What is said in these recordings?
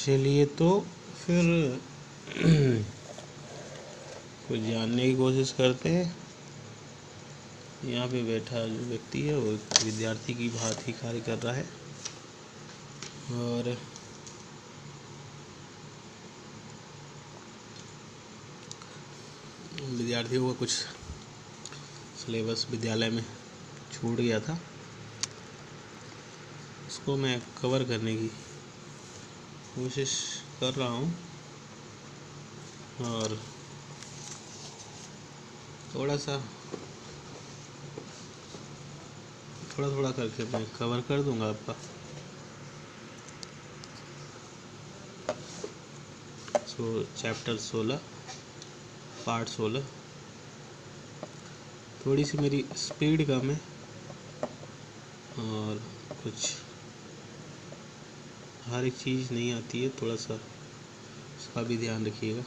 चलिए तो फिर कुछ जानने की कोशिश करते हैं। यहाँ पे बैठा जो व्यक्ति है वो विद्यार्थी की भांति कार्य कर रहा है और विद्यार्थियों का कुछ सिलेबस विद्यालय में छूट गया था, उसको मैं कवर करने की कोशिश कर रहा हूँ और थोड़ा करके मैं कवर कर दूंगा आपका। Chapter 16 part 16। थोड़ी सी मेरी स्पीड कम है और कुछ हर एक चीज़ नहीं आती है, थोड़ा सा उसका भी ध्यान रखिएगा।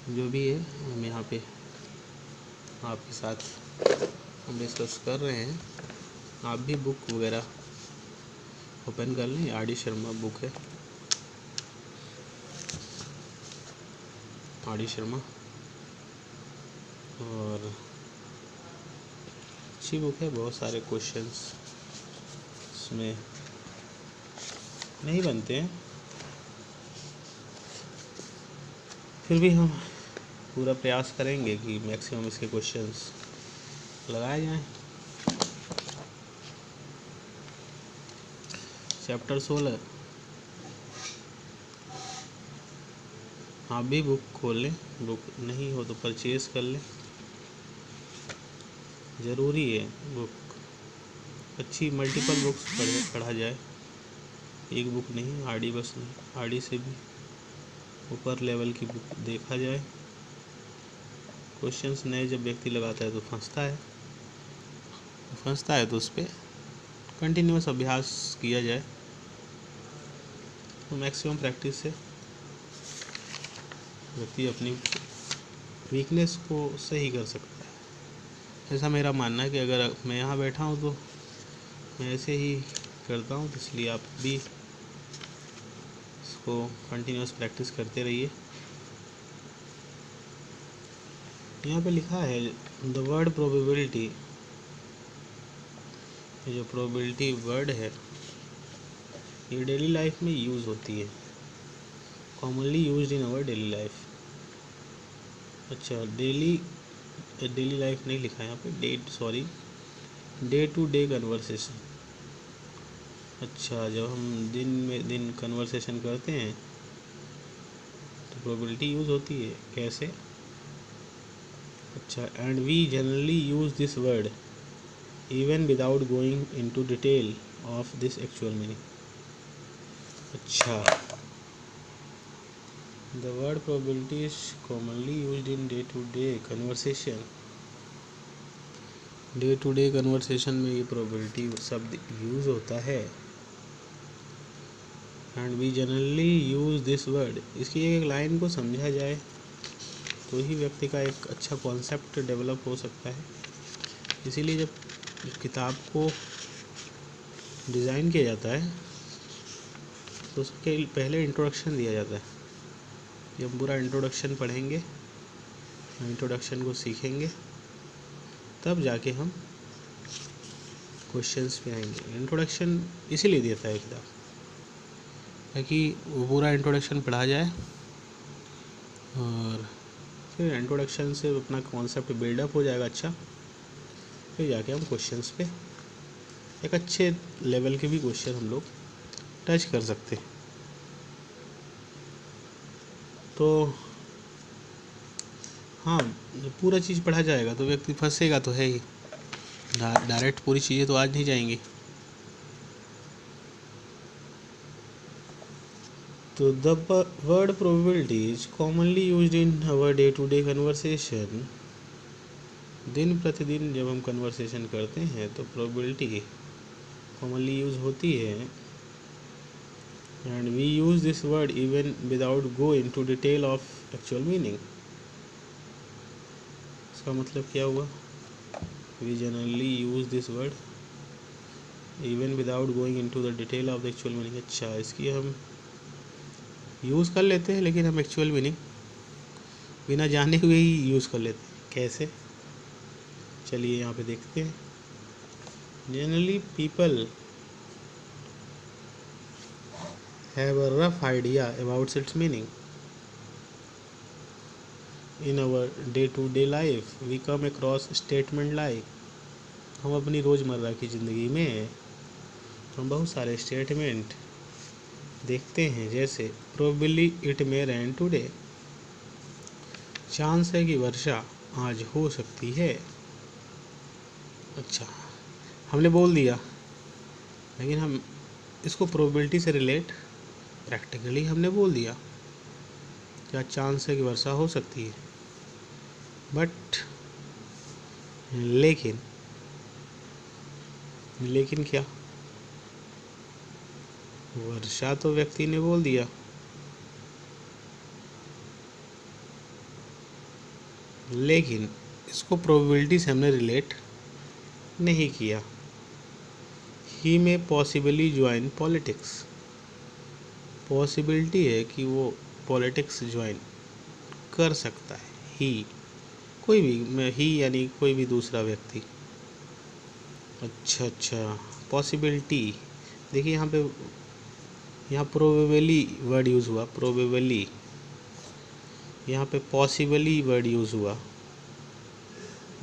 जो भी है हम यहाँ पे आपके साथ हम डिस्कस कर रहे हैं। आप भी बुक वगैरह ओपन कर लें, आर डी शर्मा बुक है, आर डी शर्मा, और अच्छी बुक है। बहुत सारे क्वेश्चंस इसमें नहीं बनते हैं, फिर भी हम पूरा प्रयास करेंगे कि मैक्सिमम इसके क्वेश्चंस लगाए जाएं। चैप्टर 16 आप भी बुक खोल लें, बुक नहीं हो तो परचेज़ कर लें, ज़रूरी है बुक अच्छी। मल्टीपल बुक्स पढ़ा जाए, एक बुक नहीं, आरडी बस नहीं, आरडी से भी ऊपर लेवल की बुक देखा जाए। क्वेश्चंस नए जब व्यक्ति लगाता है तो फंसता है तो उस पर कंटिन्यूस अभ्यास किया जाए तो मैक्सिमम प्रैक्टिस से व्यक्ति अपनी वीकनेस को सही कर सकता है। ऐसा मेरा मानना है कि अगर मैं यहाँ बैठा हूँ तो मैं ऐसे ही करता हूँ, तो इसलिए आप भी इसको कंटिन्यूस प्रैक्टिस करते रहिए। यहाँ पे लिखा है द वर्ड प्रोबेबिलिटी, जो प्रोबेबिलिटी वर्ड है ये डेली लाइफ में यूज़ होती है, commonly used in our daily life. अच्छा, डेली लाइफ नहीं लिखा है यहाँ पे, डे टू डे कन्वर्सेशन। अच्छा, जब हम दिन में दिन कन्वर्सेशन करते हैं तो प्रोबेबिलिटी यूज़ होती है, कैसे? अच्छा, and we generally use this word even without going into detail of this actual meaning. अच्छा, the word probability is commonly used in day to day conversation. Day to day conversation में ये probability शब्द use होता है। And we generally use this word, इसकी एक line को समझा जाए तो ही व्यक्ति का एक अच्छा कॉन्सेप्ट डेवलप हो सकता है। इसीलिए जब किताब को डिज़ाइन किया जाता है तो उसके पहले इंट्रोडक्शन दिया जाता है। जब पूरा इंट्रोडक्शन पढ़ेंगे, इंट्रोडक्शन को सीखेंगे, तब जाके हम क्वेश्चंस पे आएंगे। इंट्रोडक्शन इसीलिए देता है किताब, ताकि वो पूरा इंट्रोडक्शन पढ़ा जाए और फिर इंट्रोडक्शन से अपना कॉन्सेप्ट बिल्डअप हो जाएगा अच्छा, फिर जाके हम क्वेश्चंस पे एक अच्छे लेवल के भी क्वेश्चन हम लोग टच कर सकते हैं। तो हाँ, जब पूरा चीज़ पढ़ा जाएगा तो व्यक्ति फंसेगा तो है ही, डायरेक्ट पूरी चीज़ें तो आज नहीं जाएंगी। तो the word probability is commonly used in our day to day conversation. दिन प्रतिदिन जब हम कन्वर्सेशन करते हैं तो प्रोबेबिलिटी कॉमनली यूज़ होती है। And we use this word even without go into detail of actual meaning. इसका मतलब क्या हुआ? We generally use this word even without going into the detail of the actual meaning. अच्छा, इसकी हम use कर लेते हैं, लेकिन हम एक्चुअल मीनिंग बिना जाने हुए ही यूज़ कर लेते हैं। कैसे, चलिए यहाँ पे देखते हैं। Generally people have a rough idea about its meaning in our day to day life we come across statement like. हम अपनी रोज़मर्रा की ज़िंदगी में हम बहुत सारे स्टेटमेंट देखते हैं, जैसे probably it may rain today, chance है कि वर्षा आज हो सकती है। अच्छा, हमने बोल दिया, लेकिन हम इसको प्रोबेबिलिटी से रिलेट प्रैक्टिकली हमने बोल दिया क्या चांस है कि वर्षा हो सकती है, बट लेकिन क्या, वर्षा तो व्यक्ति ने बोल दिया, लेकिन इसको प्रोबेबिलिटी से हमने रिलेट नहीं किया। ही में पॉसिबली ज्वाइन पॉलिटिक्स, पॉसिबिलिटी है कि वो पॉलिटिक्स ज्वाइन कर सकता है। ही कोई भी, ही यानी कोई भी दूसरा व्यक्ति। अच्छा, पॉसिबिलिटी देखिए यहाँ प्रोबेबली वर्ड यूज़ हुआ, प्रोबेबली, यहाँ पे पॉसिबली वर्ड यूज़ हुआ,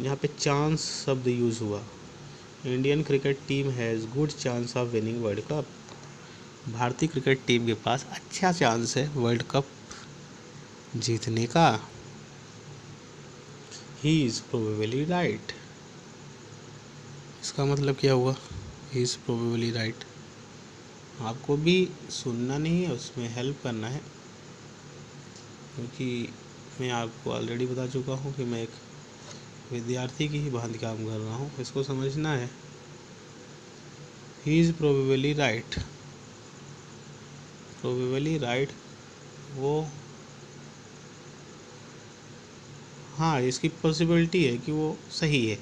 यहाँ पे चांस शब्द यूज़ हुआ। Indian cricket team has good chance of winning world cup, भारतीय क्रिकेट टीम के पास अच्छा चांस है वर्ल्ड कप जीतने का। ही इज़ प्रोबेबली राइट, इसका मतलब क्या हुआ, ही इज़ प्रोबेबली राइट। आपको भी सुनना नहीं है, उसमें हेल्प करना है, क्योंकि मैं आपको ऑलरेडी बता चुका हूँ कि मैं एक विद्यार्थी की ही भांति काम कर रहा हूँ, इसको समझना है। He is probably right, probably right वो, हाँ, इसकी पॉसिबिलिटी है कि वो सही है।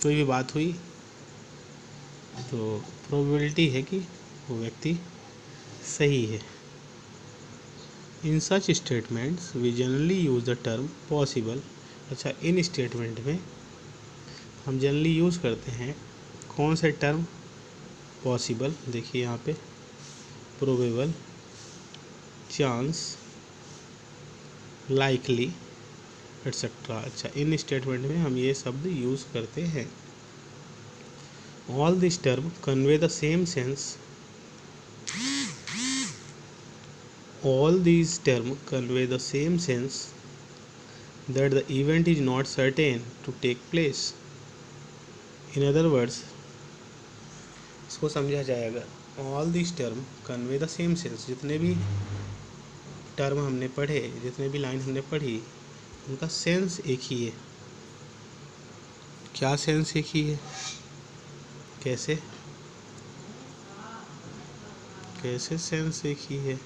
कोई भी बात हुई तो प्रोबेबिलिटी है कि वो व्यक्ति सही है। In such statements we generally use the term possible. अच्छा, इन स्टेटमेंट में हम जनरली यूज़ करते हैं कौन से टर्म, पॉसिबल, देखिए यहाँ पे प्रोबेबल, चांस, लाइकली, एट्सेट्रा। अच्छा, इन स्टेटमेंट में हम ये शब्द यूज़ करते हैं। All this term convey the same sense, all these terms convey the same sense that the event is not certain to take place. In other words, इसको समझा जाएगा, all these terms convey the same sense, जितने भी term हमने पढ़े, जितने भी line हमने पढ़ी, उनका सेंस एक ही है। क्या सेंस एक ही है, कैसे सेंस एक ही है,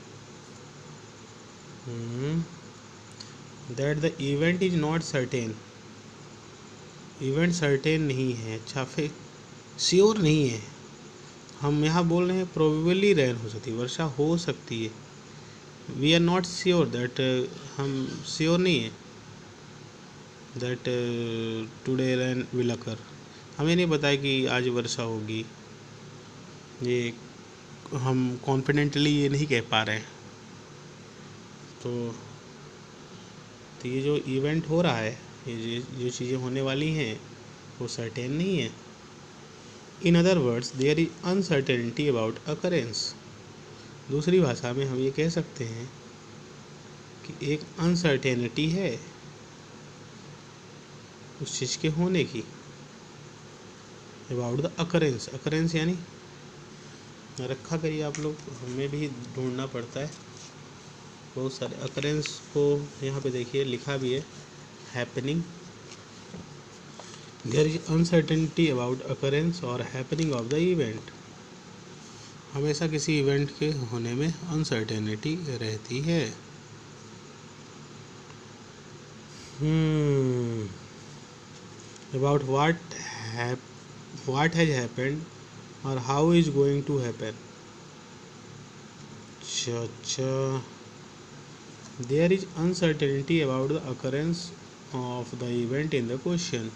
that the event is not certain, event certain नहीं है। अच्छा, फिर श्योर नहीं है, हम यहाँ बोल रहे हैं प्रोबेबली रेन हो सकती है, वर्षा हो सकती है। We are not sure that, हम श्योर नहीं है that today rain will occur, हमें नहीं पता है कि आज वर्षा होगी, ये हम कॉन्फिडेंटली ये नहीं कह पा रहे हैं। तो ये जो इवेंट हो रहा है, ये जो चीज़ें होने वाली हैं, वो सर्टेन नहीं है। In other words there is uncertainty about occurrence. दूसरी भाषा में हम ये कह सकते हैं कि एक अनसर्टेनिटी है उस चीज़ के होने की, अबाउट द अकरेंस, अकरेंस यानी रखा करिए आप लोग, हमें भी ढूंढना पड़ता है बहुत सारे अकरेंस को। यहाँ पे देखिए लिखा भी है, happening, there is uncertainty about occurrence और हैपनिंग ऑफ द इवेंट। हमेशा किसी इवेंट के होने में अनसर्टेनिटी रहती है। अबाउट व्हाट हैज हैपेंड और how is going to happen. अच्छा, there is uncertainty about the occurrence of the event in the question.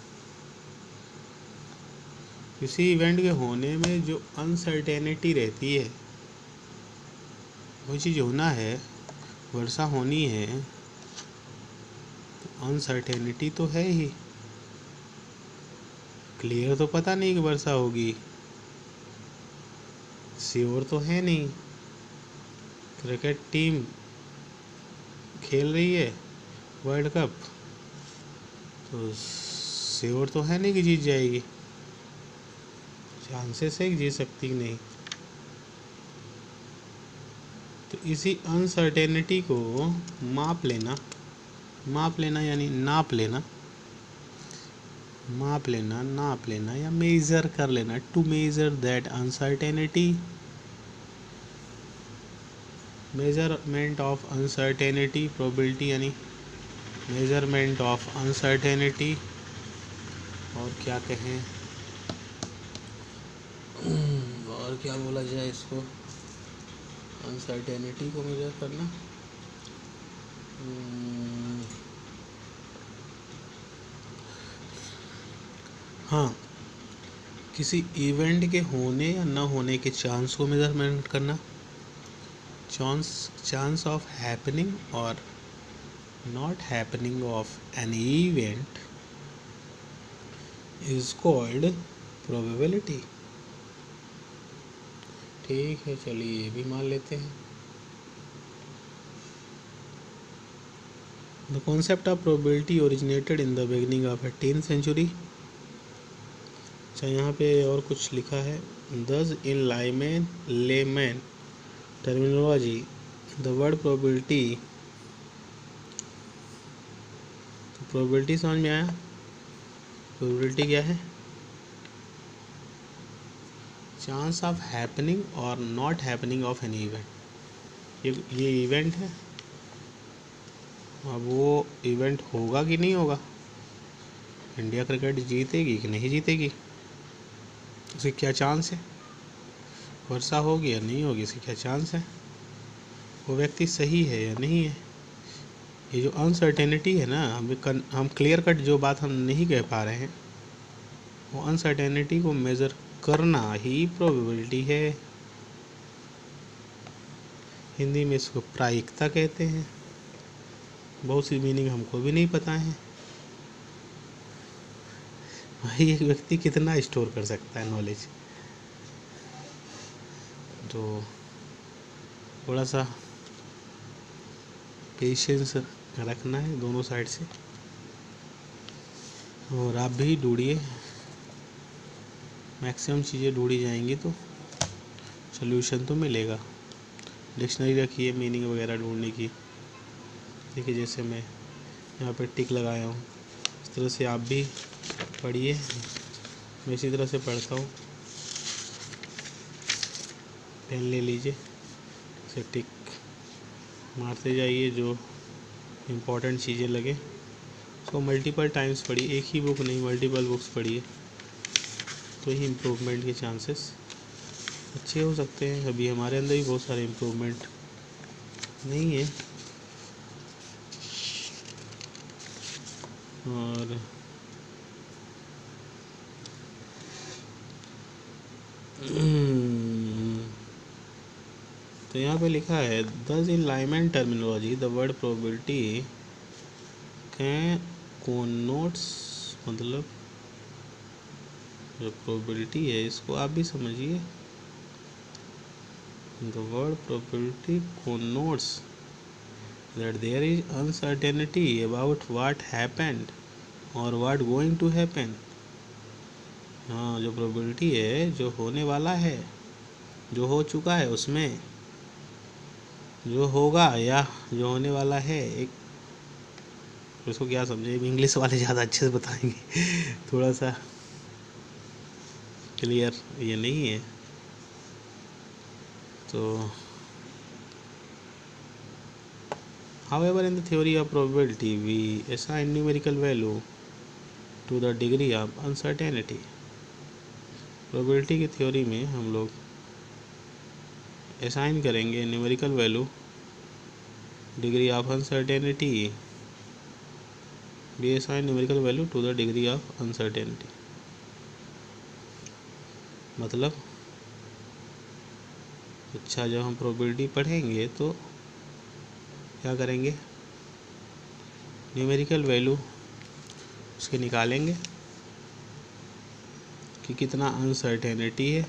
किसी इवेंट के होने में जो अनसर्टेनिटी रहती है, वो चीज़ होना है, वर्षा होनी है, तो अनसर्टेनिटी तो है ही। क्लियर तो पता नहीं कि वर्षा होगी, श्योर तो है नहीं। क्रिकेट टीम खेल रही है वर्ल्ड कप, तो श्योर तो है नहीं कि जीत जाएगी, चांसेस है कि जीत सकती नहीं। तो इसी अनसर्टेनिटी को माप लेना यानी नाप लेना, नाप लेना या मेजर कर लेना। To measure that uncertainty, measurement of uncertainty, probability यानी मेजरमेंट ऑफ अनसर्टेनिटी। और क्या कहें, और क्या बोला जाए इसको, अनसर्टेनिटी को मेजर करना। हाँ, किसी इवेंट के होने या न होने के चांस को मेजरमेंट करना। चांस ऑफ हैपनिंग और not happening of an event is called probability. ठीक है, चलिए ये भी मान लेते हैं। The concept of probability originated in the beginning of 18th century. अच्छा, यहाँ पे और कुछ लिखा है। Thus in layman terminology the word probability. तो प्रोबेबिलिटी समझ में आया। प्रोबेबिलिटी क्या है? चांस ऑफ हैपनिंग और not happening of any event. ये इवेंट है, अब वो इवेंट होगा कि नहीं होगा, इंडिया क्रिकेट जीतेगी कि नहीं जीतेगी, उसे क्या चांस है, वर्षा होगी या नहीं होगी, इसे क्या चांस है, वो व्यक्ति सही है या नहीं है। ये जो अनसर्टेनिटी है ना, हम क्लियर कट जो बात हम नहीं कह पा रहे हैं, वो अनसर्टेनिटी को मेज़र करना ही प्रोबेबिलिटी है। हिंदी में इसको प्रायिकता कहते हैं। बहुत सी मीनिंग हमको भी नहीं पता है। भाई, एक व्यक्ति कितना स्टोर कर सकता है नॉलेज। तो थोड़ा सा पेशेंस रखना है दोनों साइड से, और आप भी ढूंढिए, मैक्सिमम चीज़ें ढूंढी जाएंगी तो सोल्यूशन तो मिलेगा। डिक्शनरी रखिए मीनिंग वगैरह ढूंढने की। देखिए, जैसे मैं यहाँ पे टिक लगाया हूँ, इस तरह से आप भी पढ़िए। मैं इसी तरह से पढ़ता हूँ। पेन ले लीजिए, इसे टिक मारते जाइए जो इम्पोर्टेंट चीज़ें लगे। उसको मल्टीपल टाइम्स पढ़िए, एक ही बुक नहीं, मल्टीपल बुक्स पढ़िए, तो ही इम्प्रूवमेंट के चांसेस अच्छे हो सकते हैं। अभी हमारे अंदर भी बहुत सारे इम्प्रूवमेंट नहीं है, और तो यहाँ पे लिखा है, thus in layman terminology the word probability can connotes, मतलब जो प्रोबेबिलिटी है इसको आप भी समझिए। The word probability connotes that there is uncertainty about what happened or what going to happen। हाँ, जो प्रोबेबिलिटी है, जो होने वाला है, जो हो चुका है, उसमें जो होगा या जो होने वाला है, एक उसको क्या समझे, इंग्लिश वाले ज़्यादा अच्छे से बताएंगे थोड़ा सा क्लियर ये नहीं है। तो however in the theory of probability we assign numerical value to the degree of uncertainty। Probability की थ्योरी में हम लोग असाइन करेंगे numerical value degree of uncertainty, we assign numerical value to the degree of uncertainty। मतलब अच्छा, जब हम probability पढ़ेंगे तो क्या करेंगे, न्यूमेरिकल वैल्यू उसके निकालेंगे कि कितना अनसर्टेनिटी है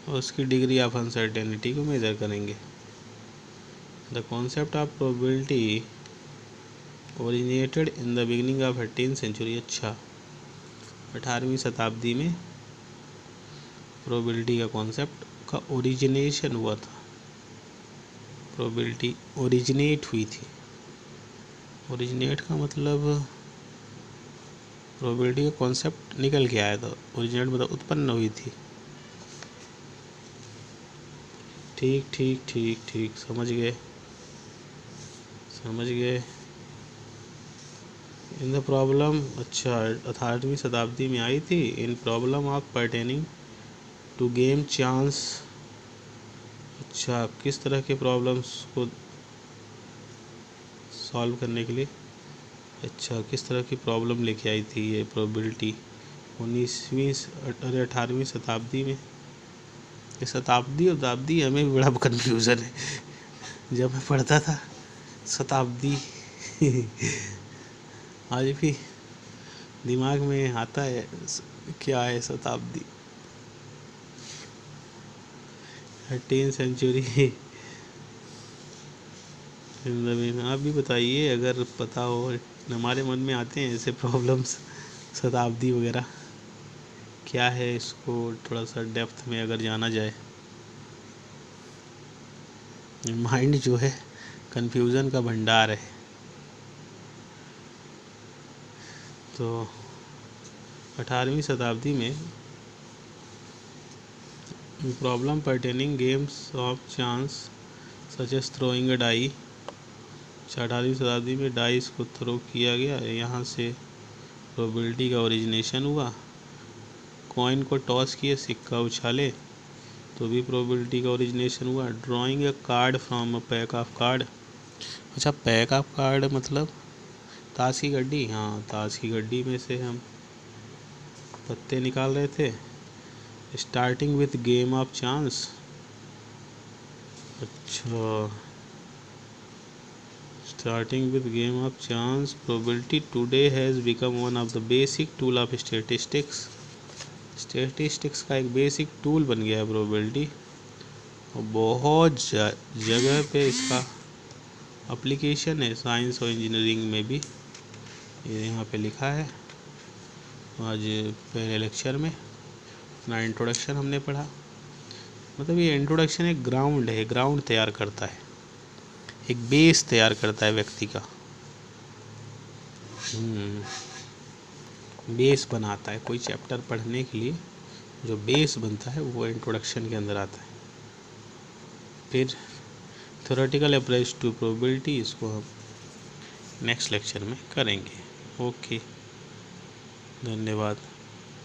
और उसकी डिग्री ऑफ अनसर्टेनिटी को मेजर करेंगे। The concept of probability originated in the beginning of 18th century. अच्छा, 18वीं शताब्दी में प्रोबेबिलिटी का कॉन्सेप्ट का ओरिजिनेशन हुआ था, प्रोबेबिलिटी ओरिजिनेट हुई थी। ओरिजिनेट का मतलब प्रोबेबिलिटी का कॉन्सेप्ट निकल के आया था, ओरिजिनेट मतलब उत्पन्न हुई थी। ठीक ठीक ठीक ठीक, समझ गए। इन द प्रॉब्लम, अच्छा 18वीं शताब्दी में आई थी। In problem of pertaining to game chance. अच्छा, किस तरह के प्रॉब्लम्स को सॉल्व करने के लिए, अच्छा किस तरह की प्रॉब्लम लेके आई थी ये प्रोबेबिलिटी 18वीं शताब्दी में। ये शताब्दी हमें भी बड़ा कन्फ्यूज़न है। जब मैं पढ़ता था शताब्दी आज भी दिमाग में आता है क्या है शताब्दी, 18th सेंचुरी। आप भी बताइए अगर पता हो, हमारे मन में आते हैं ऐसे प्रॉब्लम्स, शताब्दी वगैरह क्या है, इसको थोड़ा सा डेप्थ में अगर जाना जाए। माइंड जो है कन्फ्यूज़न का भंडार है। तो 18वीं शताब्दी में problem pertaining games of chance such as throwing a die. 18वीं शताब्दी में डाइस को थ्रो किया गया, यहाँ से प्रोबेबिलिटी का ओरिजिनेशन हुआ। कॉइन को टॉस किए, सिक्का उछाले तो भी प्रोबेबिलिटी का ओरिजिनेशन हुआ। Drawing a card from a pack of card. अच्छा, पैक ऑफ कार्ड मतलब ताश की गड्डी। हाँ, ताश की गड्डी में से हम पत्ते निकाल रहे थे। Starting with game of chance. अच्छा, starting with game of chance, probability today has become one of the basic tool of statistics. Statistics का एक बेसिक टूल बन गया है प्रोबेबिलिटी, और बहुत जगह पे इसका एप्लीकेशन है, साइंस और इंजीनियरिंग में भी। ये यहाँ पे लिखा है। आज पहले लेक्चर में अपना इंट्रोडक्शन हमने पढ़ा। मतलब ये इंट्रोडक्शन एक ग्राउंड है, ग्राउंड तैयार करता है, एक बेस तैयार करता है व्यक्ति का, बेस बनाता है। कोई चैप्टर पढ़ने के लिए जो बेस बनता है वो इंट्रोडक्शन के अंदर आता है। फिर थ्योरेटिकल अप्रोच टू प्रोबेबिलिटी, इसको हम नेक्स्ट लेक्चर में करेंगे। ओके, धन्यवाद।